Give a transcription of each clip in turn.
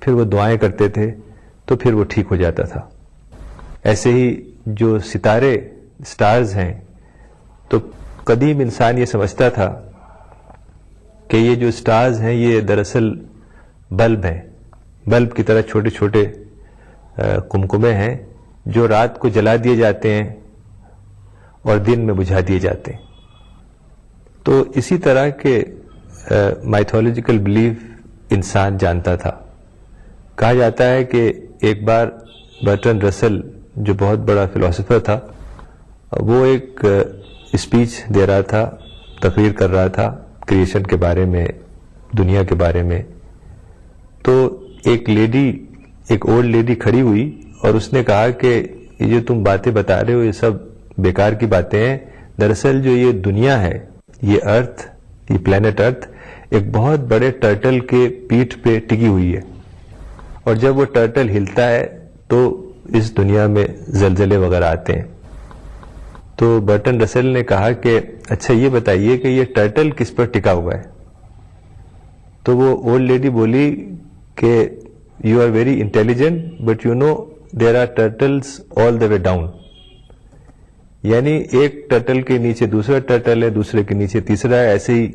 پھر وہ دعائیں کرتے تھے تو پھر وہ ٹھیک ہو جاتا تھا. ایسے ہی جو ستارے سٹارز ہیں، تو قدیم انسان یہ سمجھتا تھا کہ یہ جو سٹارز ہیں یہ دراصل بلب ہیں، بلب کی طرح چھوٹے چھوٹے کمکمے ہیں جو رات کو جلا دیے جاتے ہیں اور دن میں بجھا دیے جاتے ہیں. تو اسی طرح کے مائتھولوجیکل بلیف انسان جانتا تھا. کہا جاتا ہے کہ ایک بار برٹرن رسل جو بہت بڑا فلاسفر تھا، وہ ایک اسپیچ دے رہا تھا، تقریر کر رہا تھا کریشن کے بارے میں، دنیا کے بارے میں. تو ایک اولڈ لیڈی کھڑی ہوئی اور اس نے کہا کہ یہ جو تم باتیں بتا رہے ہو یہ سب بیکار کی باتیں ہیں. دراصل جو یہ دنیا ہے، یہ ارتھ، یہ پلانٹ ارتھ ایک بہت بڑے ٹرٹل کے پیٹھ پہ ٹکی ہوئی ہے، اور جب وہ ٹرٹل ہلتا ہے تو اس دنیا میں زلزلے وغیرہ آتے ہیں. تو برٹن رسل نے کہا کہ اچھا یہ بتائیے کہ یہ ٹرٹل کس پر ٹکا ہوا ہے؟ تو وہ اولڈ لیڈی بولی کہ you are very intelligent but you know there are turtles all the way down. یعنی ایک ٹرٹل کے نیچے دوسرا ٹرٹل ہے، دوسرے کے نیچے تیسرا ہے، ایسے ہی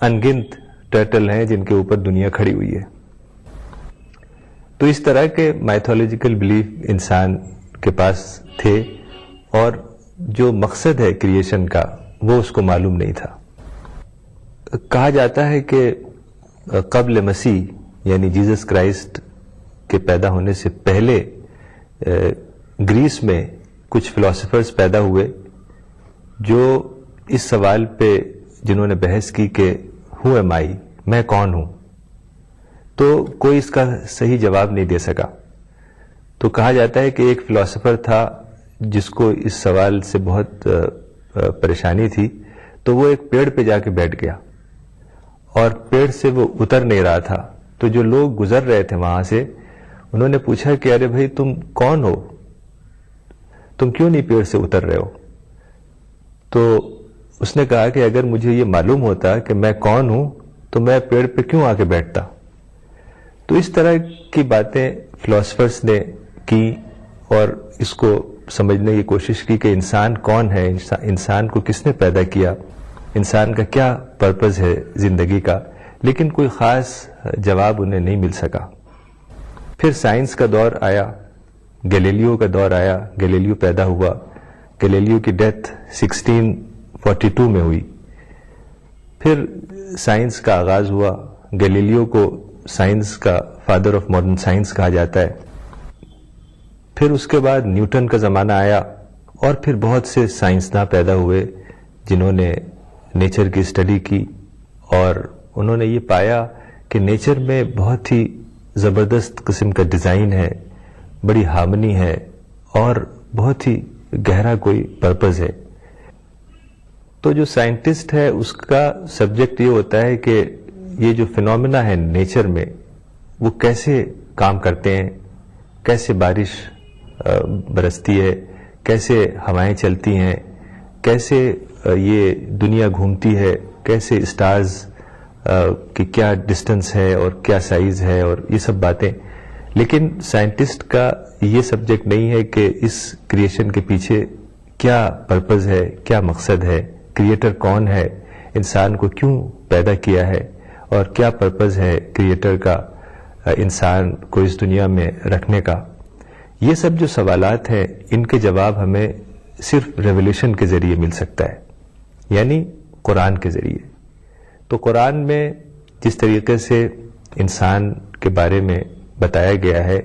انگنت ٹرٹل ہیں جن کے اوپر دنیا کھڑی ہوئی ہے. تو اس طرح کے مائتھولوجیکل بلیف انسان کے پاس تھے، اور جو مقصد ہے کریشن کا وہ اس کو معلوم نہیں تھا. کہا جاتا ہے کہ قبل مسیح یعنی جیزس کرائسٹ کے پیدا ہونے سے پہلے گریس میں کچھ فلاسفرز پیدا ہوئے جو اس سوال پہ جنہوں نے بحث کی کہ ہو ایم آئی، میں کون ہوں، تو کوئی اس کا صحیح جواب نہیں دے سکا. تو کہا جاتا ہے کہ ایک فلاسفر تھا جس کو اس سوال سے بہت پریشانی تھی، تو وہ ایک پیڑ پہ جا کے بیٹھ گیا اور پیڑ سے وہ اتر نہیں رہا تھا. تو جو لوگ گزر رہے تھے وہاں سے انہوں نے پوچھا کہ ارے بھائی تم کون ہو، تم کیوں نہیں پیڑ سے اتر رہے ہو؟ تو اس نے کہا کہ اگر مجھے یہ معلوم ہوتا کہ میں کون ہوں تو میں پیڑ پہ کیوں آ کے بیٹھتا. تو اس طرح کی باتیں فلاسفرز نے کی اور اس کو سمجھنے کی کوشش کی کہ انسان کون ہے، انسان کو کس نے پیدا کیا، انسان کا کیا پرپز ہے زندگی کا، لیکن کوئی خاص جواب انہیں نہیں مل سکا. پھر سائنس کا دور آیا، گیلیلیو کا دور آیا، گیلیلیو پیدا ہوا. گیلیلیو کی ڈیتھ 1642 میں ہوئی. پھر سائنس کا آغاز ہوا. گیلیلیو کو سائنس کا فادر آف ماڈرن سائنس کہا جاتا ہے. پھر اس کے بعد نیوٹن کا زمانہ آیا، اور پھر بہت سے سائنسداں پیدا ہوئے جنہوں نے نیچر کی اسٹڈی کی، اور انہوں نے یہ پایا کہ نیچر میں بہت ہی زبردست قسم کا ڈیزائن ہے، بڑی ہارمنی ہے، اور بہت ہی گہرا کوئی پرپز ہے. تو جو سائنٹسٹ ہے اس کا سبجیکٹ یہ ہوتا ہے کہ یہ جو فینومینا ہے نیچر میں وہ کیسے کام کرتے ہیں، کیسے بارش برستی ہے، کیسے ہوائیں چلتی ہیں، کیسے یہ دنیا گھومتی ہے، کیسے اسٹارز کی کیا ڈسٹنس ہے اور کیا سائز ہے، اور یہ سب باتیں. لیکن سائنٹسٹ کا یہ سبجیکٹ نہیں ہے کہ اس کریشن کے پیچھے کیا پرپز ہے، کیا مقصد ہے، کریٹر کون ہے، انسان کو کیوں پیدا کیا ہے، اور کیا پرپز ہے کریٹر کا انسان کو اس دنیا میں رکھنے کا. یہ سب جو سوالات ہیں ان کے جواب ہمیں صرف ریولیوشن کے ذریعے مل سکتا ہے، یعنی قرآن کے ذریعے. تو قرآن میں جس طریقے سے انسان کے بارے میں بتایا گیا ہے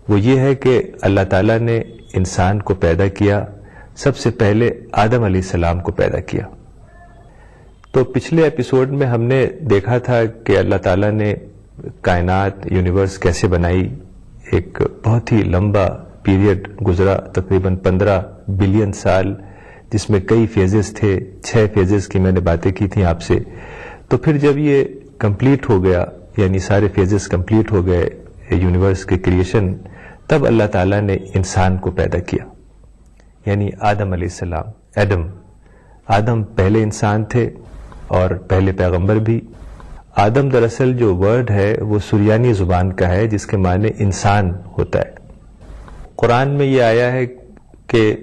وہ یہ ہے کہ اللہ تعالیٰ نے انسان کو پیدا کیا، سب سے پہلے آدم علیہ السلام کو پیدا کیا. تو پچھلے ایپیسوڈ میں ہم نے دیکھا تھا کہ اللہ تعالیٰ نے کائنات، یونیورس کیسے بنائی. ایک بہت ہی لمبا پیریڈ گزرا، تقریباً 15 بلین سال، جس میں کئی فیزز تھے. 6 فیزز کی میں نے باتیں کی تھیں آپ سے. تو پھر جب یہ کمپلیٹ ہو گیا، یعنی سارے فیزز کمپلیٹ ہو گئے یونیورس کے کریشن، تب اللہ تعالیٰ نے انسان کو پیدا کیا، یعنی آدم علیہ السلام. آدم پہلے انسان تھے اور پہلے پیغمبر بھی، آدم دراصل جو ورڈ ہے وہ سریانی زبان کا ہے جس کے معنی انسان ہوتا ہے. قرآن میں یہ آیا ہے کہ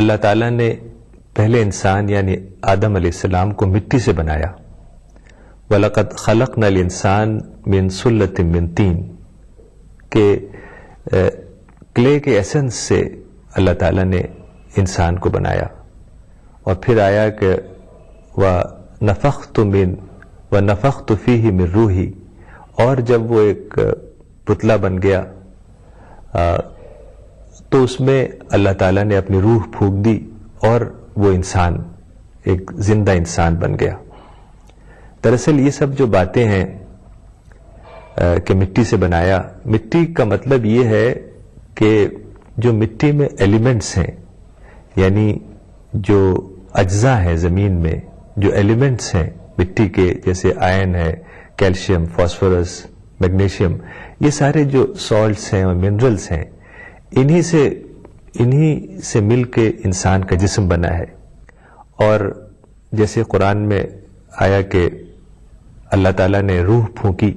اللہ تعالیٰ نے پہلے انسان یعنی آدم علیہ السلام کو مٹی سے بنایا. وَلَقَدْ خَلَقْنَا الْإِنسَانَ مِنْ سُلَّةٍ مِنْ طِينٍ کہ کلے کے ایسنس سے اللہ تعالیٰ نے انسان کو بنایا. اور پھر آیا کہ وَنَفَخْتُ فِيهِ مِنْ رُوحِي، اور جب وہ ایک پتلا بن گیا تو اس میں اللہ تعالیٰ نے اپنی روح پھونک دی اور وہ انسان ایک زندہ انسان بن گیا. دراصل یہ سب جو باتیں ہیں کہ مٹی سے بنایا، مٹی کا مطلب یہ ہے کہ جو مٹی میں ایلیمنٹس ہیں، یعنی جو اجزاء ہیں زمین میں، جو ایلیمنٹس ہیں مٹی کے، جیسے آئرن ہے، کیلشیم، فاسفورس، میگنیشیم، یہ سارے جو سالٹس ہیں اور منرلز ہیں، انہی سے مل کے انسان کا جسم بنا ہے. اور جیسے قرآن میں آیا کہ اللہ تعالیٰ نے روح پھونکی،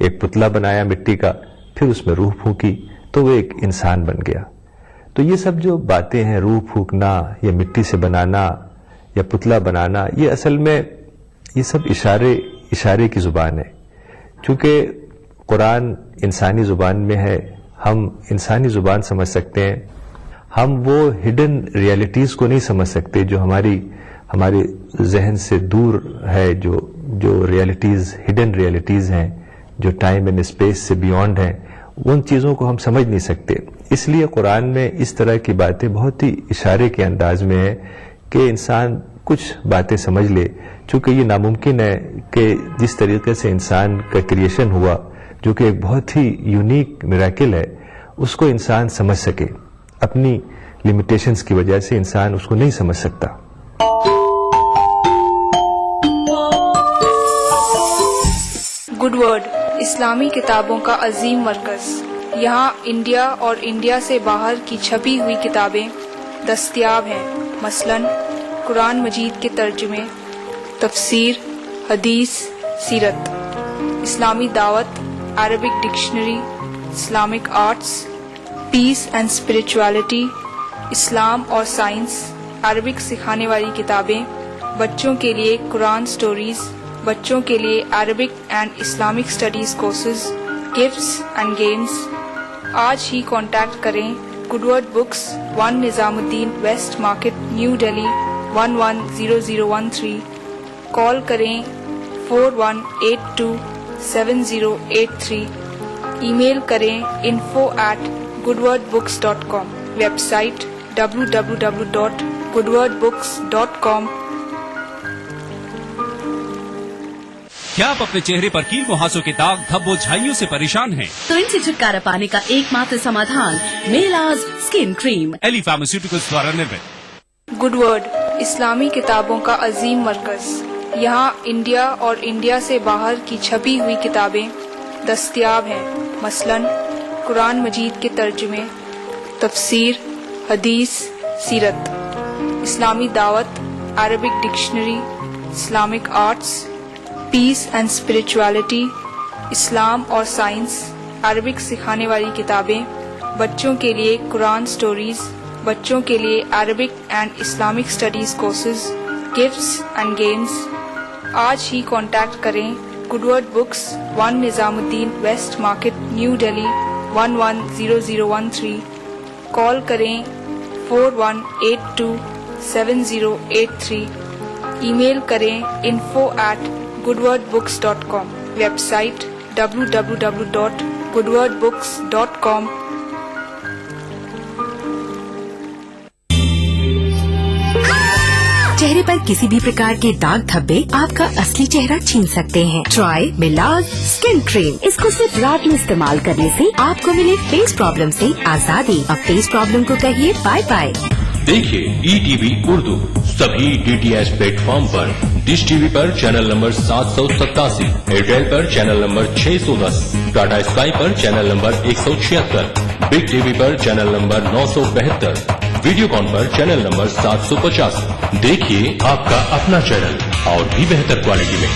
ایک پتلا بنایا مٹی کا، پھر اس میں روح پھونکی تو وہ ایک انسان بن گیا. تو یہ سب جو باتیں ہیں، روح پھونکنا یا مٹی سے بنانا یا پتلا بنانا، یہ اصل میں یہ سب اشارے کی زبان ہے. چونکہ قرآن انسانی زبان میں ہے، ہم انسانی زبان سمجھ سکتے ہیں، ہم وہ ہڈن ریالٹیز کو نہیں سمجھ سکتے جو ہمارے ذہن سے دور ہے، جو ریالٹیز، ہڈن ریالٹیز ہیں، جو ٹائم اینڈ اسپیس سے بیونڈ ہیں، ان چیزوں کو ہم سمجھ نہیں سکتے. اس لیے قرآن میں اس طرح کی باتیں بہت ہی اشارے کے انداز میں ہیں کہ انسان کچھ باتیں سمجھ لے. چونکہ یہ ناممکن ہے کہ جس طریقے سے انسان کا کریشن ہوا، جو کہ ایک بہت ہی یونیک میراکل ہے، اس کو انسان سمجھ سکے. اپنی لمیٹیشنز کی وجہ سے انسان اس کو نہیں سمجھ سکتا. گڈ ورڈ اسلامی کتابوں کا عظیم مرکز. یہاں انڈیا اور انڈیا سے باہر کی چھپی ہوئی کتابیں دستیاب ہیں. مثلاً قرآن مجید کے ترجمے، تفسیر، حدیث، سیرت، اسلامی دعوت، Arabic dictionary, Islamic arts, peace and spirituality, اسلام اور سائنس، عربک سکھانے والی کتابیں، بچوں کے لیے قرآن سٹوریز، بچوں کے لیے Arabic and Islamic studies courses, gifts and games. آج ہی کانٹیکٹ کریں good word books, 1 Nizamuddin west market, new Delhi 110013. Call کریں 41827083. ای میل کریں info@goodwordbooks.com. Website www.goodwordbooks.com. کیا آپ اپنے چہرے پر کیل محاسوں کے داغ، دھبوں، جھائیوں سے پریشان ہیں؟ تو ان سے چھٹکارا پانے کا ایک ماتر سمادھان میلاز اسکن کریم، ایلی فارماسیوٹیکلز دوارا نرمت. گڈ ورڈ اسلامی کتابوں کا عظیم مرکز. یہاں انڈیا اور انڈیا سے باہر کی چھپی ہوئی کتابیں دستیاب ہیں. مثلاً قرآن مجید کے ترجمے، تفسیر، حدیث، سیرت، اسلامی دعوت، Arabic dictionary, Islamic arts, peace and spirituality, اسلام اور سائنس، عربک سکھانے والی کتابیں، بچوں کے لیے قرآن سٹوریز، بچوں کے لیے Arabic and Islamic studies courses, gifts and games. آج ہی کانٹیکٹ کریں good word books, 1 Nizamuddin west market, new Delhi 110013. Call کریں 41827083. ای میل کریں info@goodwordbooks.com. Website www.goodwordbooks.com. چہرے پر کسی بھی پرکار کے داغ دھبے آپ کا اصلی چہرہ چھین سکتے ہیں. ٹرائی میلاز اسکن کریم. اس کو صرف رات میں استعمال کرنے سے آپ کو ملے فیس پرابلم سے آزادی. اب فیس پرابلم کو کہیے بائے بائے. دیکھیے ETV اردو سبھی DTH پلیٹ فارم پر. ڈش ٹی وی پر چینل نمبر 787، ایئرٹیل پر چینل نمبر 610، ٹاٹا اسکائی پر channel number 176، Big TV پر چینل نمبر 972، ویڈیو کان پر چینل نمبر 750. دیکھیے آپ کا اپنا چینل اور بھی بہتر کوالٹی میں.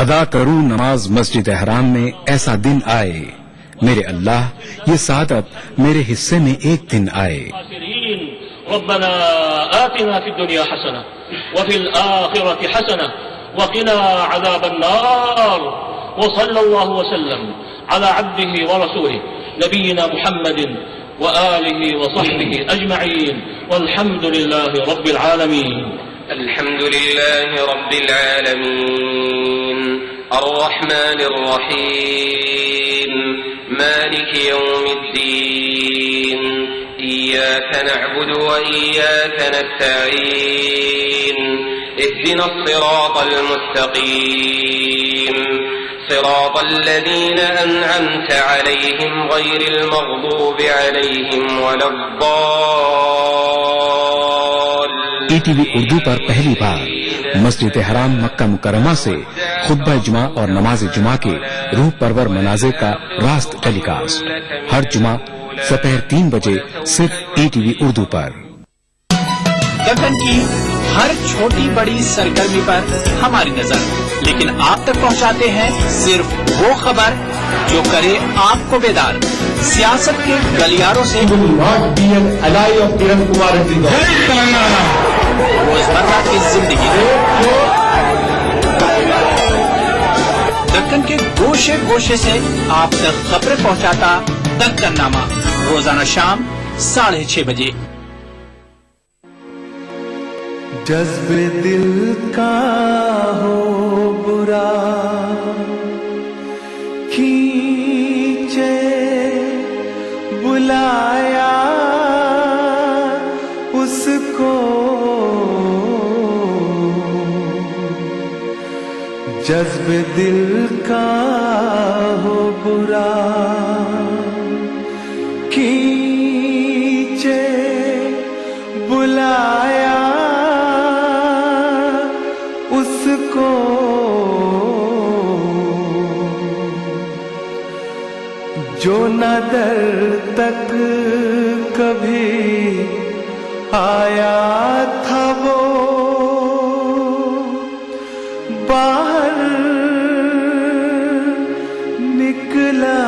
ادا کروں نماز مسجد حرام میں ایسا دن آئے، میرے اللہ یہ سعادت میرے حصے میں ایک دن آئے۔ ربنا آتنا في الدنيا حسنة وفي الآخرة حسنة وقنا عذاب النار، وصلى الله وسلم على عبده ورسوله نبينا محمد وآله وصحبه أجمعين، والحمد لله رب العالمين۔ الحمد لله رب العالمين الرحمن الرحيم مالك يوم الدين، إياك نعبد وإياك نستعين، اهدنا الصراط المستقيم صراط الذين أنعمت عليهم غير المغضوب عليهم ولا الضالين۔ ای ٹی وی اردو پر پہلی بار مسجد حرام مکہ مکرمہ سے خطبہ جمعہ اور نماز جمعہ کے روح پرور مناظر کا راست ٹیلی کاسٹ ہر جمعہ دوپہر 3 بجے صرف ای ٹی وی اردو پر۔ دکن کی ہر چھوٹی بڑی سرگرمی پر ہماری نظر، لیکن آپ تک پہنچاتے ہیں صرف وہ خبر جو کرے آپ کو بیدار، سیاست کے گلیاروں سے روزمرہ کی زندگی، دکن کے گوشے گوشے سے آپ تک خبریں پہنچاتا دکن نامہ، روزانہ شام 6:30 بجے۔ جذب دل کا ہو برا کھینچے بلایا اس کو، جذب دل کا ہو برا کھینچے بلایا اس کو، جو نہ در تک کبھی آیا تھا وہ باہر نکلا۔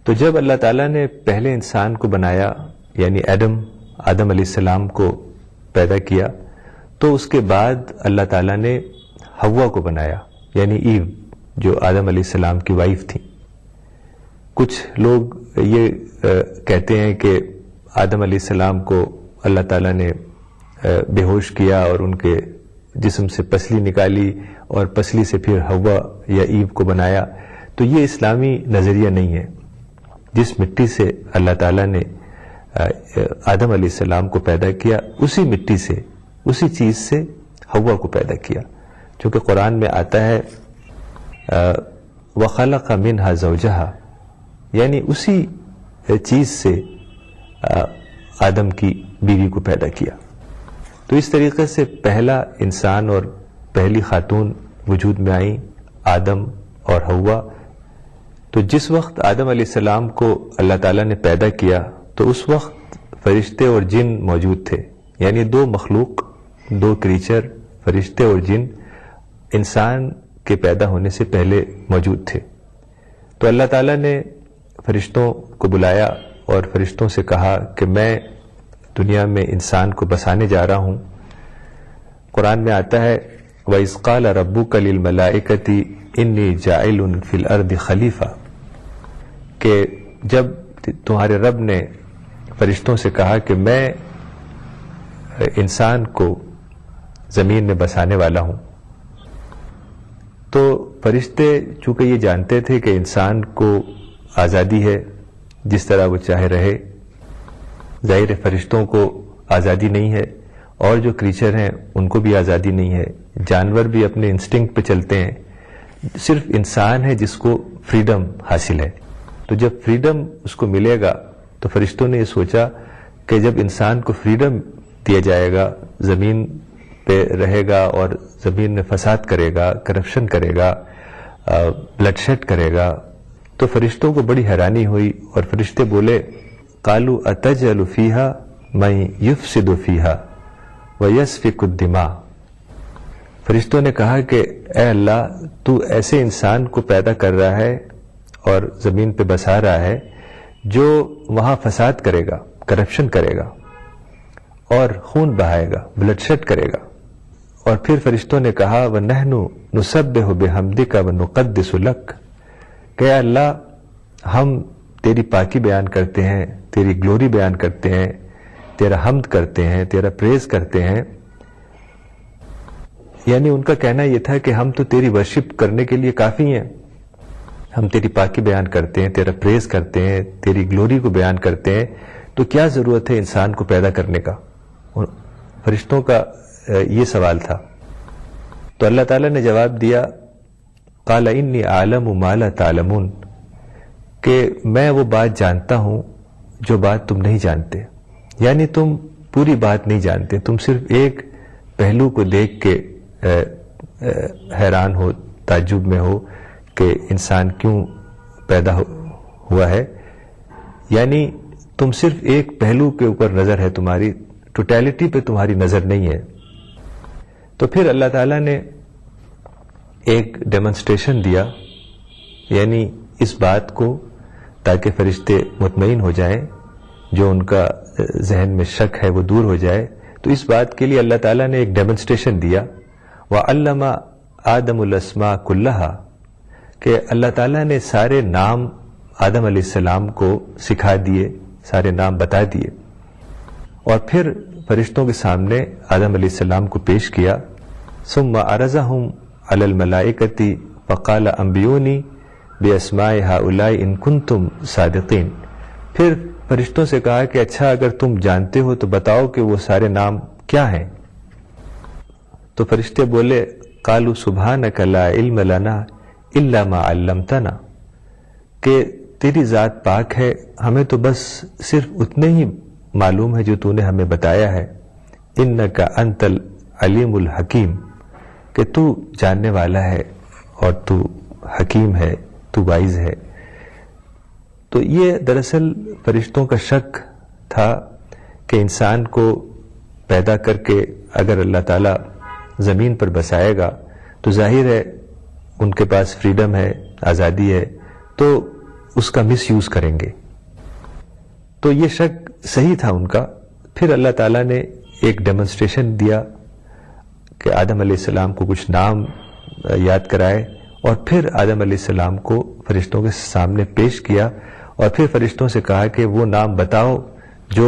تو جب اللہ تعالیٰ نے پہلے انسان کو بنایا، یعنی آدم علیہ السلام کو پیدا کیا، تو اس کے بعد اللہ تعالیٰ نے حوا کو بنایا، یعنی ایو، جو آدم علیہ السلام کی وائف تھی۔ کچھ لوگ یہ کہتے ہیں کہ آدم علیہ السلام کو اللہ تعالیٰ نے بے ہوش کیا اور ان کے جسم سے پسلی نکالی اور پسلی سے پھر حوا یا ایو کو بنایا، تو یہ اسلامی نظریہ نہیں ہے۔ جس مٹی سے اللہ تعالیٰ نے آدم علیہ السلام کو پیدا کیا، اسی مٹی سے، اسی چیز سے حوا کو پیدا کیا، چونکہ قرآن میں آتا ہے وَخَلَقَ مِنْهَا زَوْجَهَا، یعنی اسی چیز سے آدم کی بیوی کو پیدا کیا۔ تو اس طریقے سے پہلا انسان اور پہلی خاتون وجود میں آئیں، آدم اور حوا۔ تو جس وقت آدم علیہ السلام کو اللہ تعالیٰ نے پیدا کیا تو اس وقت فرشتے اور جن موجود تھے، یعنی دو مخلوق، دو کریچر، فرشتے اور جن انسان کے پیدا ہونے سے پہلے موجود تھے۔ تو اللہ تعالیٰ نے فرشتوں کو بلایا اور فرشتوں سے کہا کہ میں دنیا میں انسان کو بسانے جا رہا ہوں۔ قرآن میں آتا ہے وَإِذْ قَالَ رَبُّكَ لِلْمَلَائِكَةِ إِنِّي جَاعِلٌ فِي الْأَرْضِ خَلِيفَةً، کہ جب تمہارے رب نے فرشتوں سے کہا کہ میں انسان کو زمین میں بسانے والا ہوں، تو فرشتے چونکہ یہ جانتے تھے کہ انسان کو آزادی ہے، جس طرح وہ چاہے رہے، ظاہر فرشتوں کو آزادی نہیں ہے، اور جو کریچر ہیں ان کو بھی آزادی نہیں ہے، جانور بھی اپنے انسٹنکٹ پہ چلتے ہیں، صرف انسان ہے جس کو فریڈم حاصل ہے۔ تو جب فریڈم اس کو ملے گا تو فرشتوں نے یہ سوچا کہ جب انسان کو فریڈم دیا جائے گا، زمین پہ رہے گا اور زمین میں فساد کرے گا، کرپشن کرے گا، بلڈ شیڈ کرے گا، تو تو فرشتوں کو بڑی حیرانی ہوئی اور فرشتے بولے قالوا اتجعل فیها من یفسد فیها ویسفک الدماء. فرشتوں نے کہا کہ اے اللہ تو ایسے انسان کو پیدا کر رہا ہے اور زمین پہ بسا رہا ہے جو وہاں فساد کرے گا، کرپشن کرے گا اور خون بہائے گا، بلڈ شیڈ کرے گا. اور پھر فرشتوں نے کہا وَنَحْنُ نُسَبِّحُ بِحَمْدِكَ وَنُقَدِّسُ لَكَ کہ اے اللہ ہم تیری پاکی بیان کرتے ہیں، تیری گلوری بیان کرتے ہیں، تیرا حمد کرتے ہیں، تیرا پریز کرتے ہیں. یعنی ان کا کہنا یہ تھا کہ ہم تو تیری ورشپ کرنے کے لیے کافی ہیں، ہم تیری پاکی بیان کرتے ہیں، تیرا پریز کرتے ہیں، تیری گلوری کو بیان کرتے ہیں، تو کیا ضرورت ہے انسان کو پیدا کرنے کا. فرشتوں کا یہ سوال تھا. تو اللہ تعالیٰ نے جواب دیا قال انی اعلم ما لا تعلمون کہ میں وہ بات جانتا ہوں جو بات تم نہیں جانتے. یعنی تم پوری بات نہیں جانتے، تم صرف ایک پہلو کو دیکھ کے حیران ہو، تعجب میں ہو کہ انسان کیوں پیدا ہوا ہے. یعنی تم صرف ایک پہلو کے اوپر نظر ہے، تمہاری ٹوٹیلٹی پہ تمہاری نظر نہیں ہے. تو پھر اللہ تعالیٰ نے ایک ڈیمونسٹریشن دیا، یعنی اس بات کو تاکہ فرشتے مطمئن ہو جائیں، جو ان کا ذہن میں شک ہے وہ دور ہو جائے. تو اس بات کے لیے اللہ تعالیٰ نے ایک ڈیمونسٹریشن دیا وَعَلَّمَ آدَمُ الْأَسْمَاءَ كُلَّهَا کہ اللہ تعالیٰ نے سارے نام آدم علیہ السلام کو سکھا دیے، سارے نام بتا دیے. اور پھر فرشتوں کے سامنے آدم علیہ السلام کو پیش کیا. ثم عرضهم على الملائکة فقال انبئونی باسماء هؤلاء ان کنتم صادقین. پھر فرشتوں سے کہا کہ اچھا اگر تم جانتے ہو تو بتاؤ کہ وہ سارے نام کیا ہیں. تو فرشتے بولے قالوا سبحانک لا علم لنا الا ما علمتنا کہ تیری ذات پاک ہے، ہمیں تو بس صرف اتنے ہی معلوم ہے جو تو نے ہمیں بتایا ہے. انک انت العلیم الحکیم کہ تو جاننے والا ہے اور تو حکیم ہے، تو وائز ہے. تو یہ دراصل فرشتوں کا شک تھا کہ انسان کو پیدا کر کے اگر اللہ تعالیٰ زمین پر بسائے گا تو ظاہر ہے ان کے پاس فریڈم ہے، آزادی ہے، تو اس کا مس یوز کریں گے. تو یہ شک صحیح تھا ان کا. پھر اللہ تعالیٰ نے ایک ڈیمونسٹریشن دیا کہ آدم علیہ السلام کو کچھ نام یاد کرائے اور پھر آدم علیہ السلام کو فرشتوں کے سامنے پیش کیا اور پھر فرشتوں سے کہا کہ وہ نام بتاؤ جو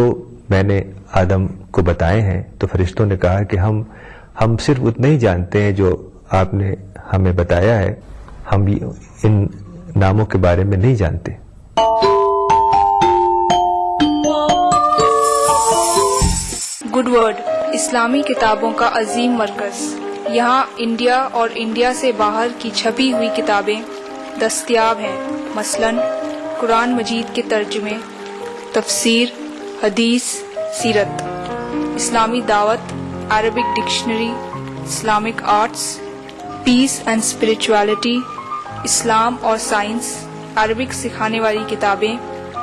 میں نے آدم کو بتائے ہیں. تو فرشتوں نے کہا کہ ہم صرف اتنا ہی جانتے ہیں جو آپ نے ہمیں بتایا ہے، ہم ان ناموں کے بارے میں نہیں جانتے. گڈ ورڈ اسلامی کتابوں کا عظیم مرکز. یہاں انڈیا اور انڈیا سے باہر کی چھپی ہوئی کتابیں دستیاب ہیں. مثلاً قرآن مجید کے ترجمے، تفسیر، حدیث، سیرت، اسلامی دعوت، Arabic dictionary, Islamic arts, peace and spirituality, اسلام اور سائنس، عربک سکھانے والی کتابیں،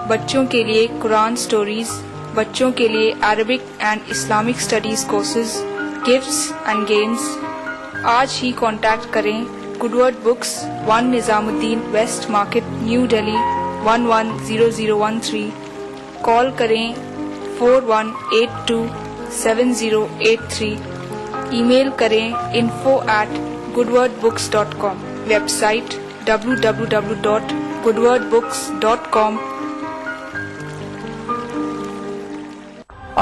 بچوں کے لیے قرآن سٹوریز، بچوں کے لیے Arabic and Islamic studies courses, gifts and games. آج ہی کانٹیکٹ کریں good word books, 1 Nizamuddin west market, new Delhi 110013. Call کریں 41827083. ای میل کریں info@goodwordbooks.com. Website www.goodwordbooks.com.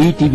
ETV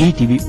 ETV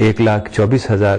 1,24,000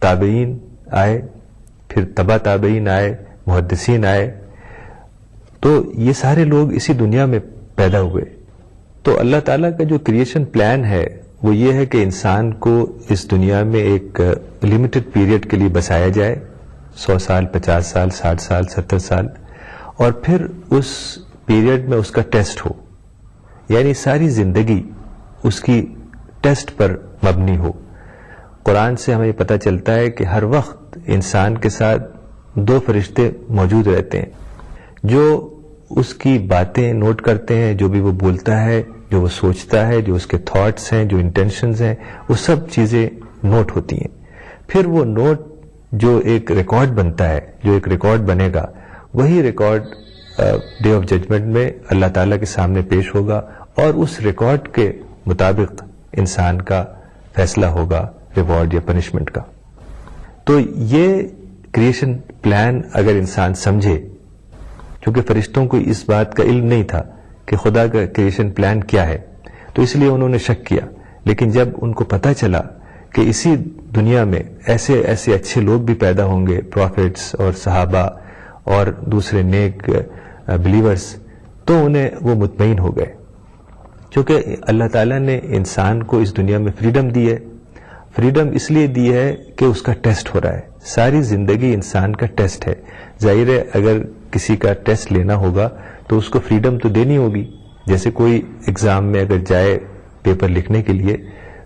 تابعین آئے, پھر تبا تابعین آئے, محدثین آئے, تو یہ سارے لوگ اسی دنیا میں پیدا ہوئے. تو اللہ تعالیٰ کا جو کریشن پلان ہے وہ یہ ہے کہ انسان کو اس دنیا میں ایک لمیٹڈ پیریڈ کے لیے بسایا جائے, 100 سال, 50 سال, 60 سال, 70 سال, اور پھر اس پیریڈ میں اس کا ٹیسٹ ہو, یعنی ساری زندگی اس کی ٹیسٹ پر مبنی ہو. قرآن سے ہمیں پتہ چلتا ہے کہ ہر وقت انسان کے ساتھ 2 فرشتے موجود رہتے ہیں جو اس کی باتیں نوٹ کرتے ہیں, جو بھی وہ بولتا ہے, جو وہ سوچتا ہے, جو اس کے تھاٹس ہیں, جو انٹینشنز ہیں, وہ سب چیزیں نوٹ ہوتی ہیں. پھر وہ نوٹ جو ایک ریکارڈ بنتا ہے, جو ایک ریکارڈ بنے گا, وہی ریکارڈ ڈے آف ججمنٹ میں اللہ تعالیٰ کے سامنے پیش ہوگا, اور اس ریکارڈ کے مطابق انسان کا فیصلہ ہوگا ریوارڈ یا پنشمنٹ کا. تو یہ کریشن پلان اگر انسان سمجھے, کیونکہ فرشتوں کو اس بات کا علم نہیں تھا کہ خدا کا کریشن پلان کیا ہے, تو اس لیے انہوں نے شک کیا. لیکن جب ان کو پتہ چلا کہ اسی دنیا میں ایسے ایسے اچھے لوگ بھی پیدا ہوں گے, پروفیٹس اور صحابہ اور دوسرے نیک بلیورز, تو انہیں وہ مطمئن ہو گئے. کیونکہ اللہ تعالیٰ نے انسان کو اس دنیا میں فریڈم دی ہے. فریڈم اس لیے دی ہے کہ اس کا ٹیسٹ ہو رہا ہے. ساری زندگی انسان کا ٹیسٹ ہے. ظاہر ہے اگر کسی کا ٹیسٹ لینا ہوگا تو اس کو فریڈم تو دینی ہوگی. جیسے کوئی ایگزام میں اگر جائے پیپر لکھنے کے لیے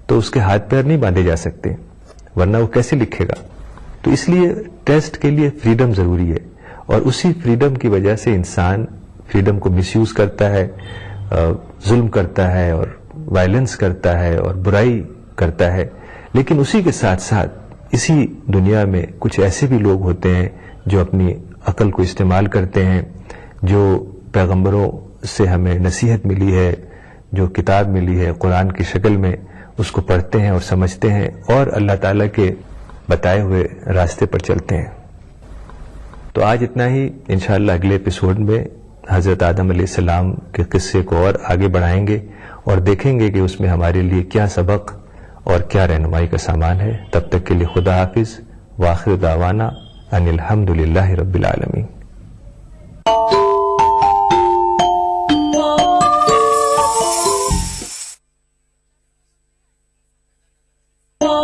تو اس کے ہاتھ پیر نہیں باندھے جا سکتے, ورنہ وہ کیسے لکھے گا. تو اس لیے ٹیسٹ کے لیے فریڈم ضروری ہے, اور اسی فریڈم کی وجہ سے انسان فریڈم کو مس یوز کرتا ہے, ظلم کرتا ہے اور وائلنس کرتا ہے اور برائی کرتا ہے. لیکن اسی کے ساتھ ساتھ اسی دنیا میں کچھ ایسے بھی لوگ ہوتے ہیں جو اپنی عقل کو استعمال کرتے ہیں, جو پیغمبروں سے ہمیں نصیحت ملی ہے, جو کتاب ملی ہے قرآن کی شکل میں, اس کو پڑھتے ہیں اور سمجھتے ہیں اور اللہ تعالیٰ کے بتائے ہوئے راستے پر چلتے ہیں. تو آج اتنا ہی. انشاءاللہ اگلے ایپیسوڈ میں حضرت آدم علیہ السلام کے قصے کو اور آگے بڑھائیں گے اور دیکھیں گے کہ اس میں ہمارے لیے کیا سبق اور کیا رہنمائی کا سامان ہے. تب تک کے لیے خدا حافظ. وآخر دعوانا ان الحمد للہ رب العالمین.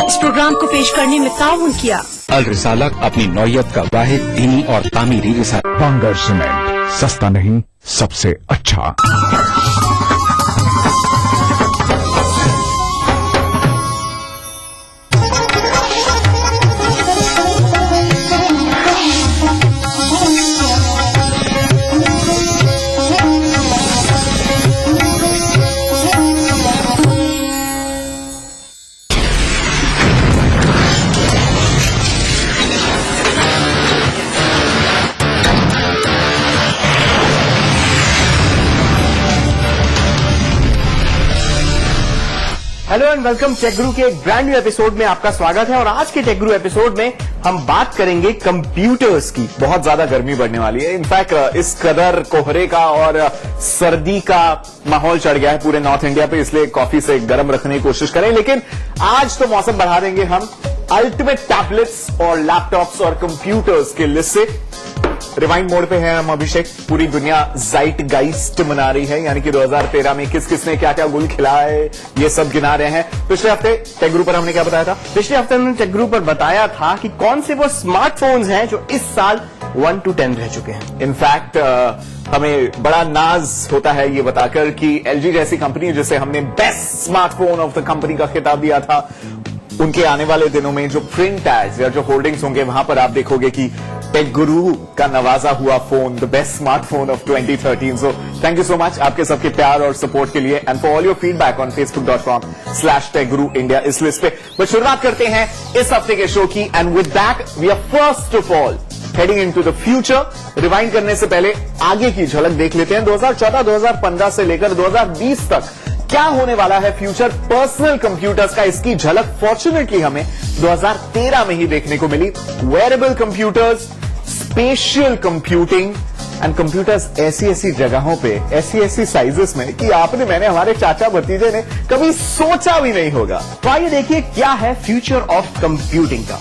اس پروگرام کو پیش کرنے میں تعاون کیا الرسالہ, اپنی نوعیت کا واحد دینی اور تعمیری رسالہ. بنگر سیمنٹ, سستا نہیں سب سے اچھا. Hello and welcome. Tech Guru کے ایک برانڈ نیو ایپیسوڈ میں آپ کا سواگت ہے, اور آج کے ٹیک گرو ایپیسوڈ میں ہم بات کریں گے کمپیوٹرز کی. بہت زیادہ گرمی بڑھنے والی ہے. انفیکٹ اس قدر کوہرے کا اور سردی کا ماحول چڑھ گیا ہے پورے نارتھ انڈیا پہ, اس لیے کافی سے گرم رکھنے کی کوشش کریں. لیکن آج تو موسم بڑھا دیں گے ہم الٹیمیٹ ٹیبلٹس اور لیپ ٹاپس اور کمپیوٹرز کے لسٹ سے. ریوائنڈ موڈ پہ ہے ہم ابھیشیک. پوری دنیا زائٹ گائسٹ منا رہی ہے, یعنی کہ 2013 میں کس کس نے کیا کیا گل کھلایا ہے یہ سب گنا رہے ہیں. پچھلے ہفتے ٹیک گرو پر ہم نے کیا بتایا تھا؟ پچھلے ہفتے ہم نے ٹیک گرو پر بتایا تھا کہ کون سے وہ اسمارٹ فونز ہیں جو اس سال 1 to 10 رہ چکے ہیں. انفیکٹ ہمیں بڑا ناز ہوتا ہے یہ بتا کر کہ ایل جی جیسی کمپنی جسے ہم نے best smart phone of the company کا خطاب دیا تھا, ان کے آنے والے دنوں میں جو پرنٹ ایڈز یا جو ہولڈنگز ہوں گے وہاں پر آپ دیکھو گے کہ ٹیک گرو کا نوازا ہوا phone the best smart phone of 2013. So thank you so much آپ کے سب کے پیار اور سپورٹ کے لیے, and for all your feed back on facebook.com/techguruindia اس لسٹ پہ. بس شروعات کرتے ہیں اس ہفتے کے شو کی, and with that we are first of all heading into the دا فیوچر. ریوائنڈ کرنے سے پہلے آگے کی جھلک دیکھ لیتے ہیں 2014-2015 سے لے کر 2020 تک کیا ہونے والا ہے فیوچر پرسنل کمپیوٹرز کا. اس کی جھلک فارچونیٹلی ہمیں 2013 میں ہی دیکھنے کو ملی. Wearable computers, special computing and computers ایسی ایسی جگہوں پہ, ایسی ایسی سائزز میں کہ میں نے ہمارے چاچا بھتیجے نے کبھی سوچا بھی نہیں ہوگا. تو آئیے دیکھیے کیا ہے فیوچر آف کمپیوٹنگ کا.